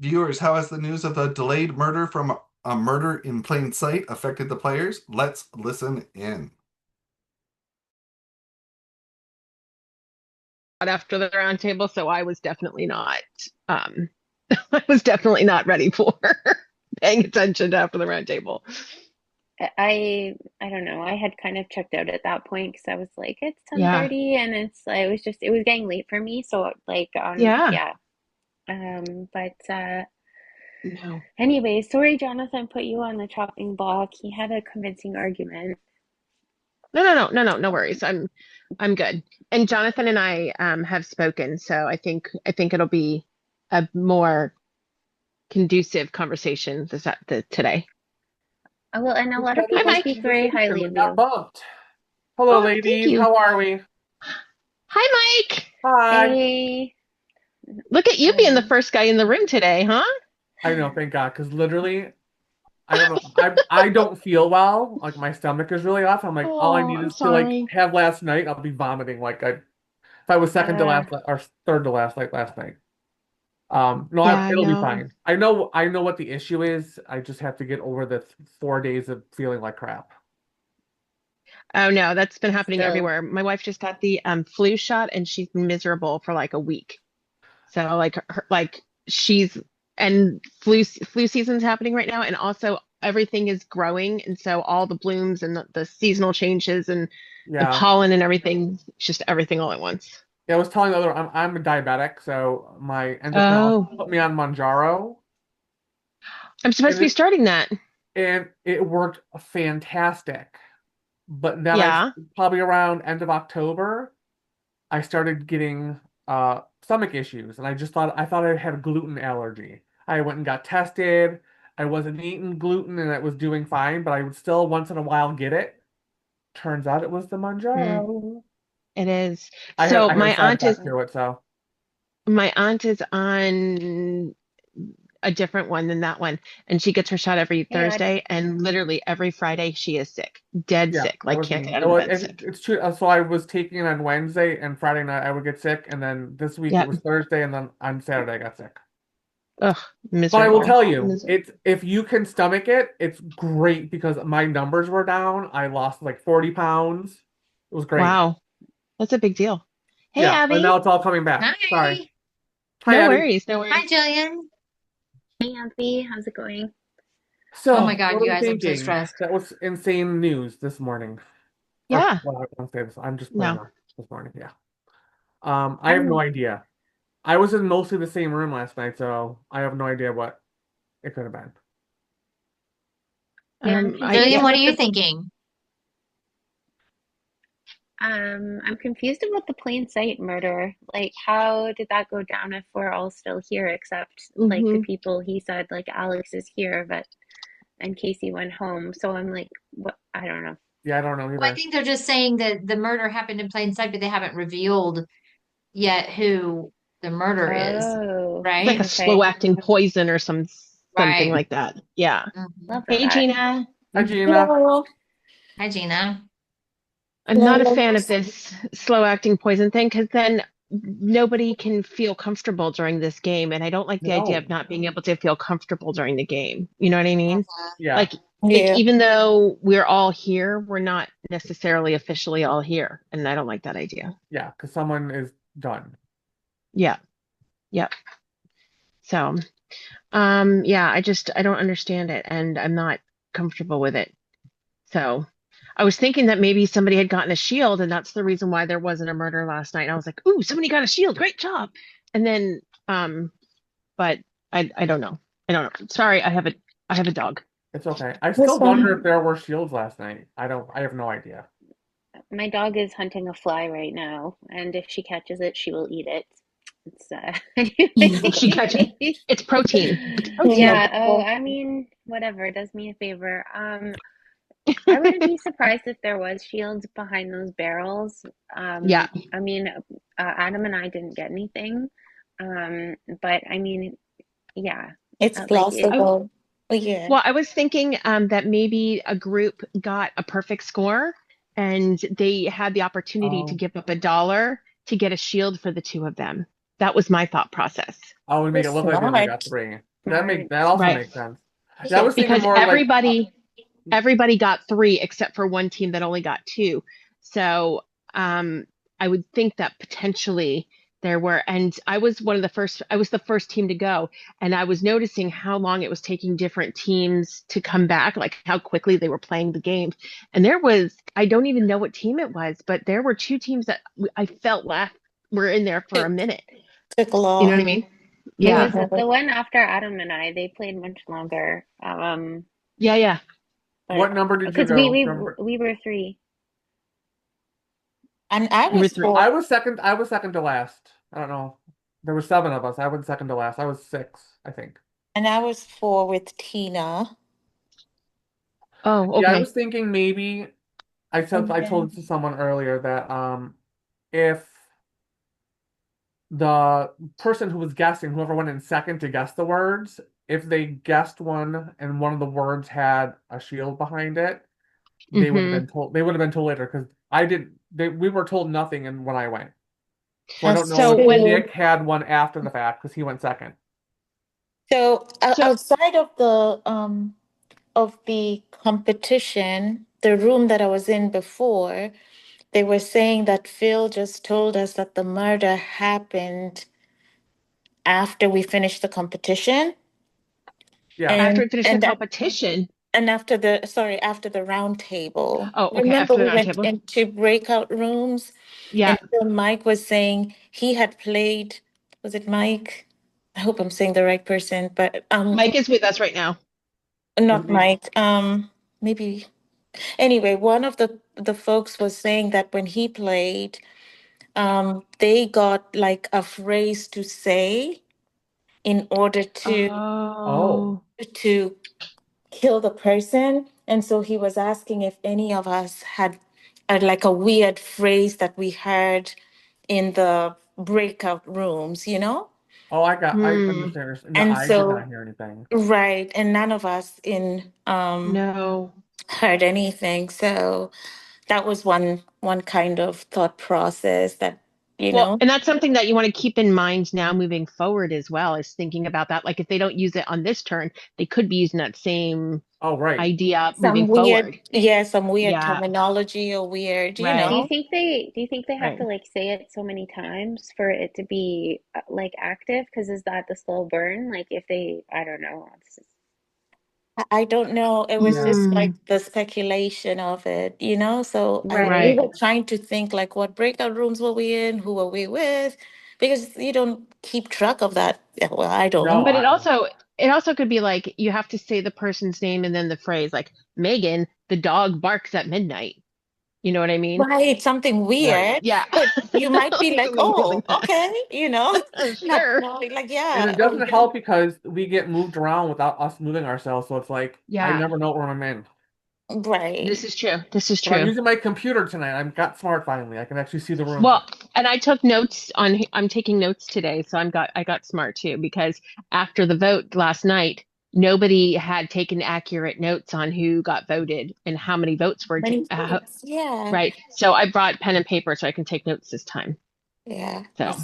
Viewers, how has the news of the delayed murder from a murder in plain sight affected the players? Let's listen in. After the round table, so I was definitely not um I was definitely not ready for paying attention to after the round table. I don't know. I had kind of checked out at that point because I was like, it's Yeah. 10:30 and it was getting late for me. So like Yeah. yeah. But No. anyway, sorry Jonathan put you on the chopping block. He had a convincing argument. No worries. I'm good. And Jonathan and I have spoken, so I think it'll be a more conducive conversation today. Well, and a lot of Hi, people Mike. speak very highly Significantly of got you. bumped. Hello, Oh, thank ladies. you. How are we? Hi, Mike. Hi. Hey, Look at you being the uh, first guy in the room today, huh? I know, thank God, because literally, I don't know. I don't feel well. Like my stomach is really off. I'm like, all I Oh, need I'm is to like sorry. have last night. I'll be vomiting. If I was second to uh, last or third to last like last night. No, Yeah, it'll be no. fine. I know what the issue is. I just have to get over the 4 days of feeling like crap. Oh no, that's been happening still, everywhere. My wife just got the flu shot and she's been miserable for like a week. So like she's and flu season's happening right now and also everything is growing and so all the blooms and the seasonal changes and the Yeah. pollen and everything, it's just everything all at once. Yeah, I was telling the other, I'm a diabetic, so my endocrinologist Oh, put me on Manjaro. I'm supposed And to be it starting that. and it worked fantastic. But then Yeah. probably around end of October, I started getting stomach issues, and I thought I had a gluten allergy. I went and got tested. I wasn't eating gluten, and it was doing fine, but I would still once in a while get it. Turns out it was the Mm, Manjaro. it is. So I had a side effect to it, so my aunt is on a different one than that one. And she gets her shot every hey, Audie. Thursday. And literally every Friday she is sick, dead yeah, sick, that like was can't me. get out of Well, bed sick. it's true. So I was taking it on Wednesday and Friday night I would get sick, and then this week it Yep. was Thursday, and then on Saturday I got sick. Ugh, But I will miserable. tell you, Miserable. it's if you can stomach it, it's great because my numbers were down. I lost like 40 pounds. It was great. Wow. That's a big deal. Hey, Yeah, but now Abby. it's all coming back. Sorry. Hi. Hi, No Eddie. worries. No Hi, worries. Jillian. Hey, Anthony, how's it going? Oh my So, God, what are you we guys, I'm so thinking? stressed. That was insane news this morning. Or, Yeah. well, I won't say this. I'm just playing No. around this morning. Yeah. I have no I'm idea. I was in mostly the same room last night, so I have no idea what it could have been. yeah, I'm I Jillian, confused yeah. what are about you the thinking? I'm confused about the plain sight murder. Like, how did that go down if we're all still here, except like the Hmm. people he said, like Alex is here, but and Casey went home. So I'm like, what? I don't know. Yeah, I don't know Well, I either. think they're just saying that the murder happened in plain sight, but they haven't revealed yet who the murder is, Oh, It's like a right? slow okay. acting poison or something Right. like that. Yeah. Mhm. Love Hey, that. Gina. Hi, Gina. Hello. Hi, Gina. I'm not a Hello. fan of this slow acting poison thing because then nobody can feel comfortable during this game. And I don't like the idea of No. not being able to feel comfortable during the game. You know what I mean? Mhm. Yeah. Like, Yeah. even though we're all here, we're not necessarily officially all here. And I don't like that idea. Yeah, because someone is done. Yeah. Yep. So, yeah, I don't understand it and I'm not comfortable with it. So I was thinking that maybe somebody had gotten a shield, and that's the reason why there wasn't a murder last night. And I was like, "Ooh, somebody got a shield! Great job!" And then, but I don't know. I don't know. Sorry, I have a dog. It's okay. I This still wonder if one. there were shields last night. I have no idea. My dog is hunting a fly right now, and if she catches it, she will eat it. It's If she catch it, anyways. it's protein. It's protein. Yeah, oh, I mean, whatever, does me a favor. I wouldn't be surprised if there was shields behind those barrels. Yeah. I mean, Adam and I didn't get anything. But I mean, yeah, It's like it. I, plausible. Oh, yeah. well, I was thinking that maybe a group got a perfect score, and they had the opportunity to Oh, give up $1 to get a shield for the two of them. That was my thought process. oh, we make You're it look like they only got smart. three. Smart. that also Right. makes sense. Yeah, I So was thinking Because more like everybody got three except for one team that only got two. So I would think that potentially there were, and I was the first team to go, and I was noticing how long it was taking different teams to come back, like how quickly they were playing the game. And I don't even know what team it was, but there were two teams that I felt left were in there for a Took minute. took a You know what I long. mean? It Yeah. was Mhm. the one after Adam and I. They played much longer. Yeah, yeah. But what number did you because go? Number we were three. And I You were was three. four, I was second to last. I don't know. There were seven of us. I was second to last. I was six, I think. and I was four with Tina. Oh, Yeah, I okay. was thinking maybe And I told then it to someone earlier that if the person who was guessing, whoever went in second to guess the words, if they guessed one and one of the words had a shield behind it, Mm-hmm. they would have been told later because I didn't we were told nothing and when I went. So I don't as know So if when to Nick had one after the fact because he went second. so outside of the competition, the room that I was in before, they were saying that Phil just told us that the murder happened after we finished the competition, Yeah. after and we finish the and that competition, and after the sorry, after the round table. oh, okay, Remember after the we round went table. into breakout rooms, Yeah, and so Mike was saying he had played, was it Mike? I hope I'm saying the right person, but Mike is with us right now. Was it not me? Mike. Maybe anyway, one of the folks was saying that when he played, they got like a phrase to say in order Oh. to kill the person. And so he was asking if any of us had like a weird phrase that we heard in the breakout rooms, you know? Oh, I Hmm. understand. No, And I did so, not hear anything. right, and none of us in No. heard anything. So that was one kind of thought process that, you Well, know. and that's something that you want to keep in mind now moving forward as well, is thinking about that. Like if they don't use it on this turn, they could be using that same Oh, right. idea moving forward. Some weird Yeah, terminology or weird, you right, know. Do you think they have right. to like say it so many times for it to be like active? Because is that the slow burn? Like if they, I don't know. I don't know. It was Yeah. just like Hmm. the speculation of it, you know? So we Right. Right. were trying to think like what breakout rooms were we in? Who were we with? Because you don't keep track of that. Yeah, well, I No, don't. But it also could be like you have to say the person's name and then the phrase like Megan, the dog barks at midnight. You know what I mean? Right, something right. weird, Yeah. but you might be Like like, something weird oh, like that. okay, not Sure. knowing, like, And yeah, it oh, doesn't help because we get moved around without us moving ourselves. So it's like I Yeah. never know where I'm in. This right. is true. This is But I'm true. using my computer tonight. I've got smart finally. I can actually see the rooms now. Well, and I took notes I'm taking notes today, so I got smart too because after the vote last night, nobody had taken accurate notes on who got voted and how many votes were Many things, yeah. right. So I brought pen and paper so I can take notes this time. Yeah, So,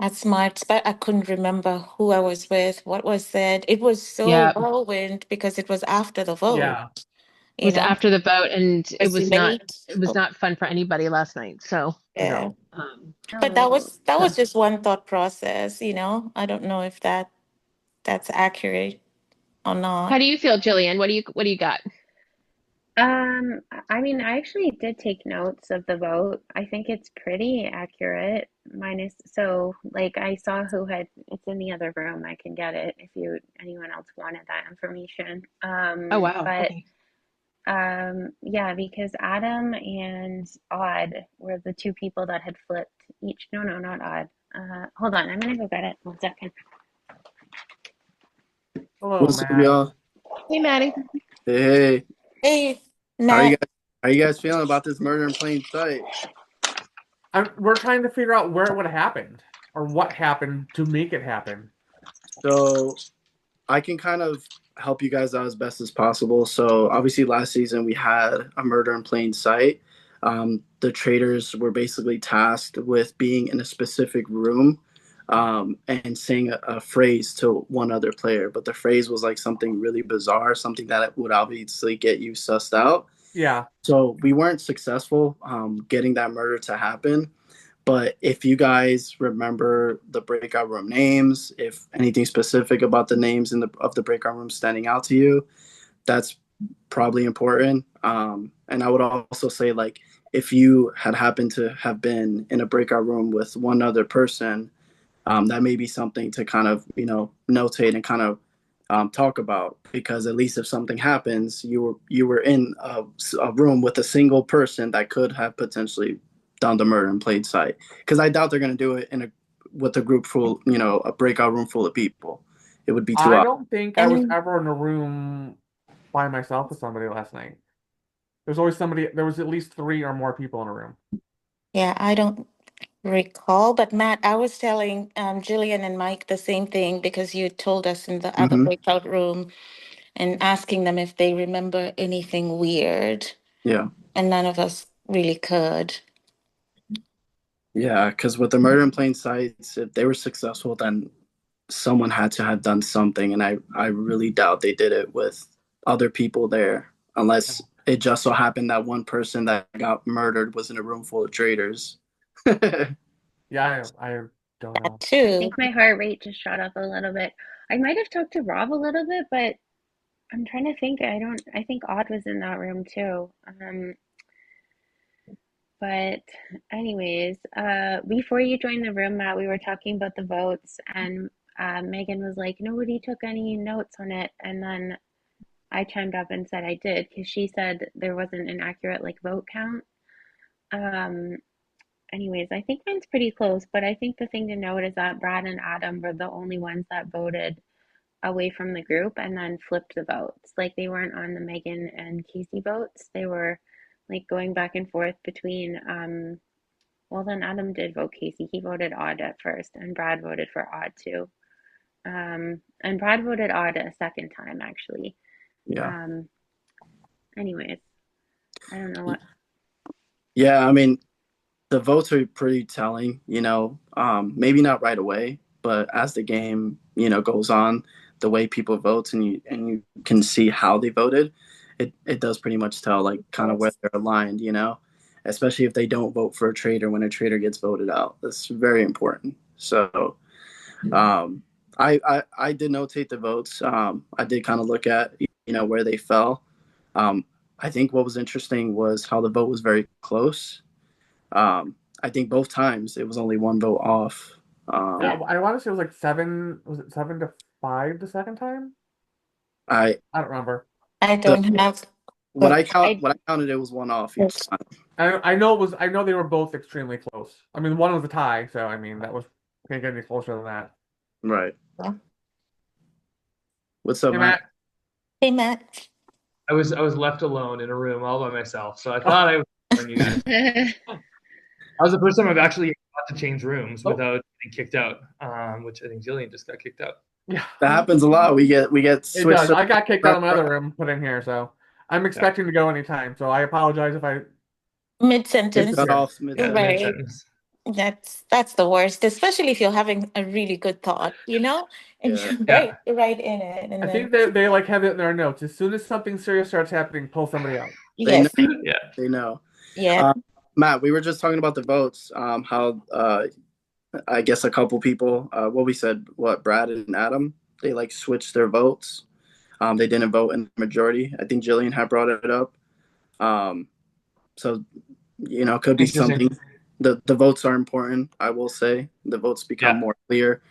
that's smart. But I couldn't remember who I was with, what was said. It was so yeah, whirlwind because it was after the vote, Yeah. it you was know, after the vote and it was late. it was not fun for anybody last night. So, Yeah. No. But Oh, that so was just one thought process, you know. I don't know if that's accurate or how not. do you feel, Jillian? What do you got? I mean, I actually did take notes of the vote. I think it's pretty accurate, minus, so like I saw who had, it's in the other room. I can get it if anyone else wanted that information. Oh wow. But Okay. yeah, because Adam and Odd were the two people that had flipped each. No, no, not Odd. Hold on, I'm gonna go get it. 1 second. Hello, What's up, Matt. y'all? Hey, Maddie. Hey, Hey, how are you Matt, guys? How are you guys feeling about this murder in plain sight? We're trying to figure out where it would have happened or what happened to make it happen. So I can kind of help you guys out as best as possible. So obviously, last season we had a murder in plain sight. The traitors were basically tasked with being in a specific room and saying a phrase to one other player, but the phrase was like something really bizarre, something that would obviously get you sussed out. Yeah. So we weren't successful getting that murder to happen. But if you guys remember the breakout room names, if anything specific about the names of the breakout room standing out to you, that's probably important. And I would also say, like, if you had happened to have been in a breakout room with one other person, that may be something to kind of, notate and kind of talk about, because at least if something happens, you were in a room with a single person that could have potentially done the murder in plain sight. Because I doubt they're going to do it with a group full, a breakout room full of people. It would be too I obvious. don't think I was And ever in a room by myself with somebody last night. There's always somebody, there was at least 3 or more people in a room. yeah, I don't recall, but Matt, I was telling Jillian and Mike the same thing because you told us in the other Mm-hmm. breakout room and asking them if they remember anything weird, Yeah. and none of us really could. Yeah, because with the murder in plain sight, if they were successful, then someone had to have done something, and I really doubt they did it with other people there, unless it just so happened that one person that got murdered was in a room full of traitors. Yeah, I don't That know. I too. think my heart rate just shot up a little bit. I might have talked to Rob a little bit, but I'm trying to think. I think Odd was in that room too. But anyways, before you joined the room, Matt, we were talking about the votes, and Megan was like, nobody took any notes on it. And then I chimed up and said I did, because she said there wasn't an accurate like vote count. Um, anyways, I think mine's pretty close, but I think the thing to note is that Brad and Adam were the only ones that voted away from the group and then flipped the votes. Like they weren't on the Megan and Casey votes. They were like going back and forth between well then Adam did vote Casey. He voted odd at first and Brad voted for odd too. And Brad voted odd a second time actually. Yeah. Um anyways, I don't know what. Yeah, I mean, the votes are pretty telling, maybe not right away, but as the game, goes on, the way people vote and you can see how they voted, it does pretty much tell like kind of where they're aligned, especially if they don't vote for a traitor when a traitor gets voted out. That's very important. So I did notate the votes. I did kind of look at where they fell. I think what was interesting was how the vote was very close. I think both times it was only one vote off. Yeah, I want to say it was like 7, was it 7-5 the second time? I I don't remember. I the, don't have what good. I count I what I counted, it was one off each time. I know they were both extremely close. I mean, one was a tie, so I mean that was can't get any closer than that. Right. Yeah. What's up, Hey Matt? Matt. Hey, Matt. I was left alone in a room all by myself, so I thought I would join you guys. That was the first time I've actually got to change rooms without getting kicked out, which I think Jillian just got kicked out. Yeah, That happens a lot. We get it switched. does. I got kicked out of my other room, put in here, so I'm expecting to go anytime. So I apologize if I Mid-sentence. cut off Yeah, mid. Right. mid-sentence. That's the worst, especially if you're having a really good thought, and Yeah. you're Yeah. right in it. And I then, think they like have it in their notes. As soon as something serious starts happening, pull somebody out. They know. yes, Yeah. They know. yeah, Matt, we were just talking about the votes. How I guess a couple people. What we said. What Brad and Adam. They like switched their votes. They didn't vote in the majority. I think Jillian had brought it up. So it could be Interesting. something. The votes are important. I will say the votes become Yeah. more clear.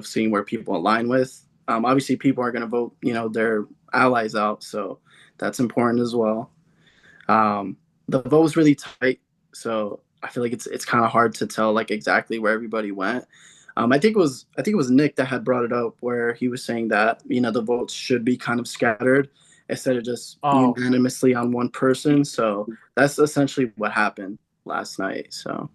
Seeing where people align with. Obviously, people are going to vote, their allies out, so that's important as well. The vote was really tight, so I feel like it's kind of hard to tell like exactly where everybody went. I think it was Nick that had brought it up where he was saying that the votes should be kind of scattered instead of just Oh. unanimously on one person. So that's essentially what happened last night. So